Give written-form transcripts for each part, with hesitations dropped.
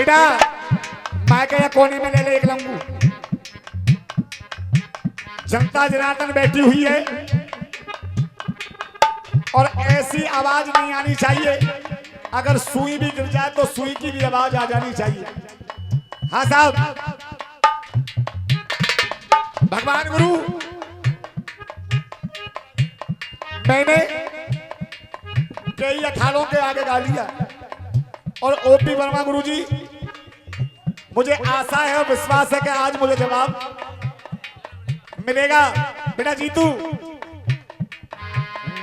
बेटा मैं क्या कोने में ले ले एक लंगू। जनता जनार्दन बैठी हुई है और ऐसी आवाज नहीं आनी चाहिए, अगर सुई भी गिर जाए तो सुई की भी आवाज आ जानी चाहिए। हाँ साहब, भगवान गुरु मैंने कई अखाड़ों के आगे गा लिया और ओपी वर्मा गुरु जी, मुझे आशा है और विश्वास है कि आज मुझे जवाब मिलेगा। बेटा जीतू,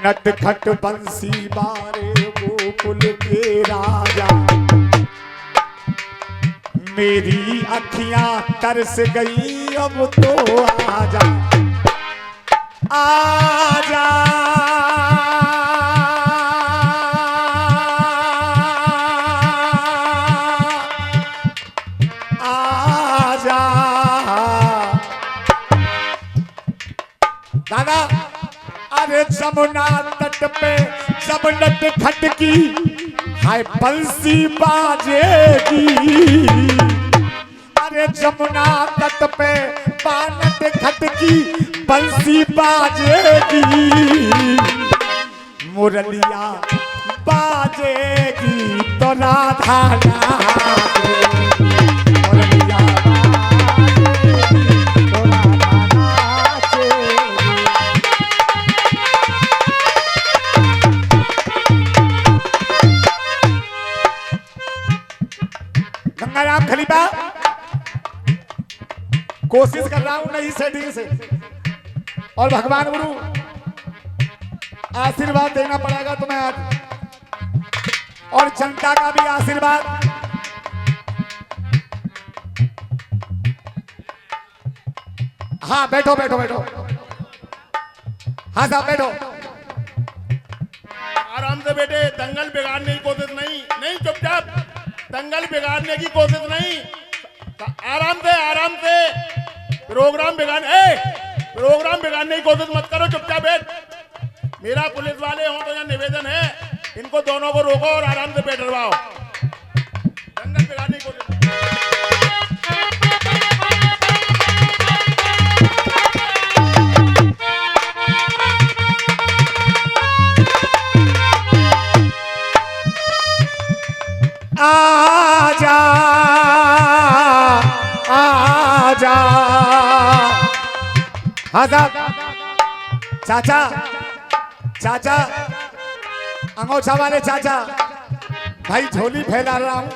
नट खट बंसी बारे गोकुल के राजा, मेरी अखियां तरस गई अब तो आजा आजा। आजा दादा, अरे जमुना तट पे जब नट खटकी हाय बंसी बाजेगी। अरे जमुना तट पे बानट खटकी बंसी बाजेगी, मुरलिया बाजेगी तो राधा नाचेगी। मुरलिया बाजेगी तो राधा नाचेगी। गंगाराम खलीफा कोशिश कर रहा हूं नई सेटिंग से, और भगवान गुरु आशीर्वाद देना पड़ेगा तुम्हें आज, और जनता का भी आशीर्वाद। हाँ बैठो बैठो बैठो, हाँ साहब बैठो। आराम से बेटे, दंगल बिगाड़ने की कोशिश नहीं, नहीं चुपचाप, दंगल बिगाड़ने की कोशिश नहीं, आराम से प्रोग्राम बिगाड़ने की कोशिश मत करो, चुपचाप बैठ। मेरा पुलिस वाले हो तो यह निवेदन है, इनको दोनों को रोको और आराम से बैठवाओ। दंगल बिगाड़ने की कोशिश आजा आजा। हाँ साहब, चाचा चाचा अंगोछा वाले चाचा, भाई झोली फैला रहा हूं,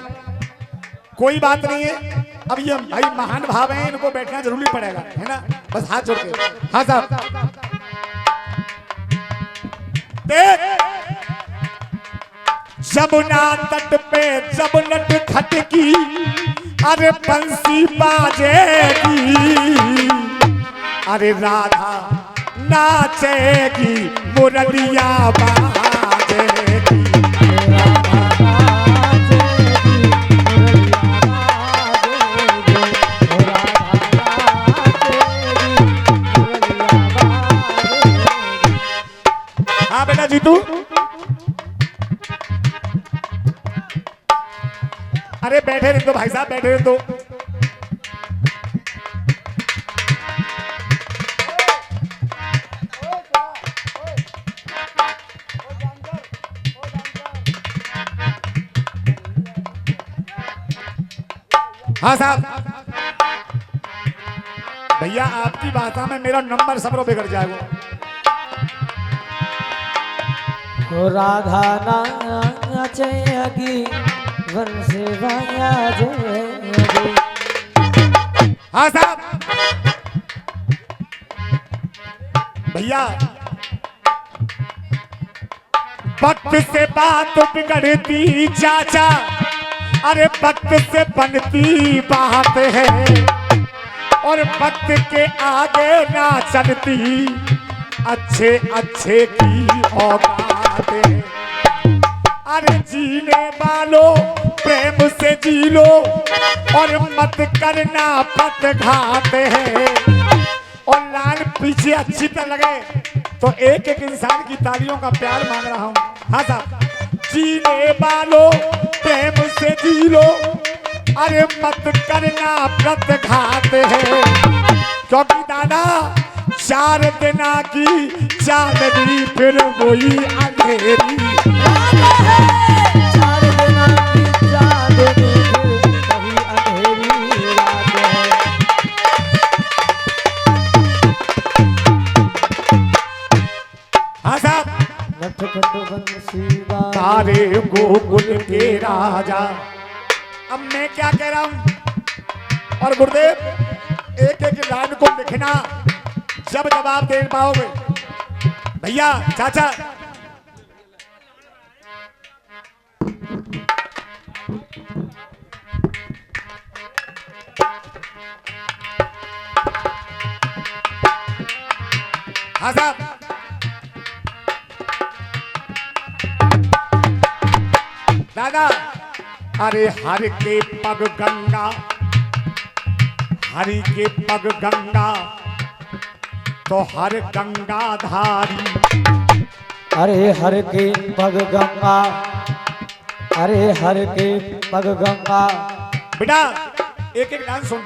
कोई बात नहीं है। अब ये भाई महान भाव हैं, इनको बैठना जरूरी पड़ेगा, है ना, बस हाथ जोड़ के। हाँ साहब, जमुना तट पे जब नट खटकी अरे बंसी बाजेगी, अरे राधा नाचेगी मुरलिया बाजेगी। हाँ बेटा जीतू, अरे बैठे रह दो भाई साहब, बैठे रह दो। हाँ साहब, भैया आपकी भाषा में मेरा नंबर सबरो बिगड़ जाएगा। राधा नाचेगी वंशी बाजेगी। हाँ साहब, भैया वक्त से बात बिगड़ती चाचा, अरे वक्त से बनती बात है, और वक्त के आगे ना चलती अच्छे अच्छे की औकात है। अरे जीने वालों प्रेम से जी लो और मत करना पथघात है। और लाल पीछे अच्छी तरह लगे तो एक एक इंसान की तालियों का प्यार मांग रहा हूँ। हाँ साहब, जीने वालों प्रेम से जी लो, अरे मत करना व्रतघात है, क्योंकि दादा 4 दिना की चांदनी फिर वही अंधेरी। 4 दिना की चांदनी फिर वही अंधेरी रात है। हाँ साहब, नटखट बंसीवाल तारे गोकुल के राजा। अब मैं क्या कह रहा हूं, और गुरुदेव एक एक लाइन को लिखना, जब जवाब दे पाओगे। भैया चाचा, हाँ साहब, दादा अरे हर के पग गंगा, हरि के पग गंगा, तो हर गंगा धारी। अरे हर के पग गंगा, अरे हर के पग गंगा। बेटा एक एक डांस सुन।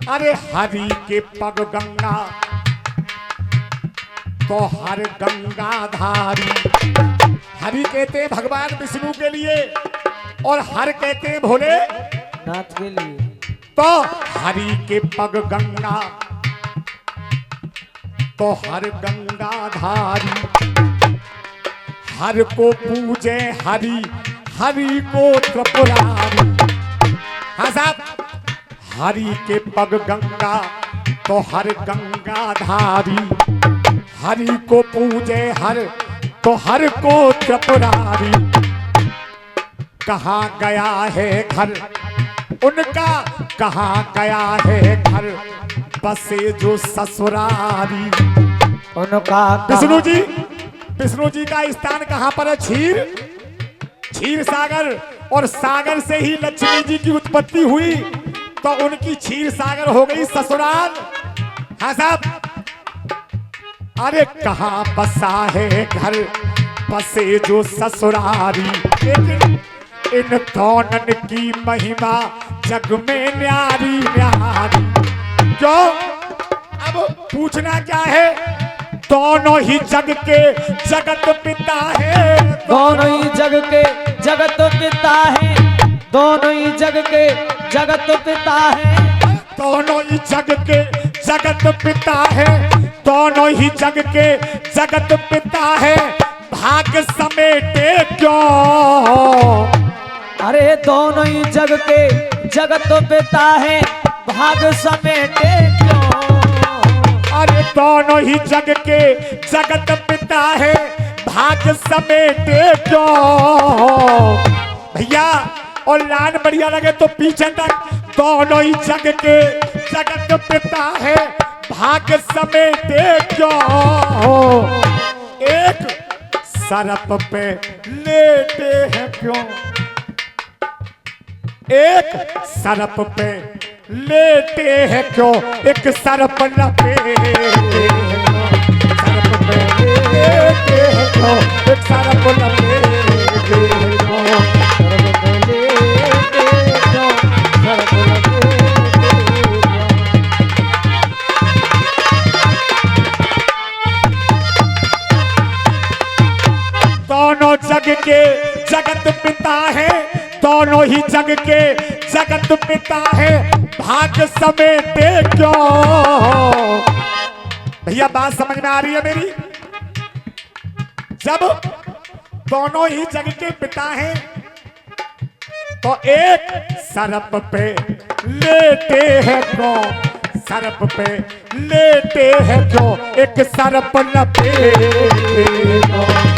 अरे हरि के पग गंगा, तो हर गंगा धारी। हरि कहते हैं भगवान विष्णु के लिए, और हर कहते हैं भोले नाथ के लिए। तो हरि के पग गंगा, तो हर गंगा धारी। हर को पूजे हरि, हरि को त्रिपुरारी। हाँ साहब, हरि के पग गंगा, तो हर गंगा धारी। हरि को पूजे हर, तो हर को त्रिपुरारी। कहाँ गया है घर उनका, कहाँ गया है घर, बसे जो ससुरारी। उनका विष्णु जी, विष्णु जी का स्थान कहाँ पर है? क्षीर सागर, और सागर से ही लक्ष्मी जी की उत्पत्ति हुई, तो उनकी क्षीर सागर हो गई ससुराल। हाँ साहब, अरे कहाँ बसा है घर, बसे जो ससुरारी। लेकिन इन दोनों की महिमा जग में न्यारी न्यारी। क्यों? अब पूछना क्या है, दोनों ही जग के जगत पिता है। दोनों ही जग के जगत पिता है। दोनों ही जग के जगत पिता है। दोनों ही जग के जगत पिता है। दोनों ही जग के जगत पिता है। भाग समेटे क्यों? अरे दोनों ही जग के जगत पिता है, भाग समेटे क्यों? अरे दोनों ही जग के जगत पिता है, भाग समेटे क्यों? भैया और लान बढ़िया लगे तो पीछे तक। दोनों ही जग के जगत पिता है, भाग समेटे क्यों? एक सरप पे लेटे हैं क्यों? एक सरप पे लेटे हैं क्यों? एक सरप लपेटे हैं क्यों? सरप पे लेटे हैं क्यों? एक सरप लपेटे हैं क्यों? सर्व को लेके क्यों? सर्व को लेके क्यों? दोनों जग के जगत पिता है। दोनों ही जग के जगत पिता है, भाग समेटे क्यों? भैया बात समझ में आ रही है मेरी? जब दोनों ही जग के पिता हैं, तो एक सरप पे लेटे हैं क्यों? सरप पे लेटे हैं क्यों? एक सरप लपेटे क्यों?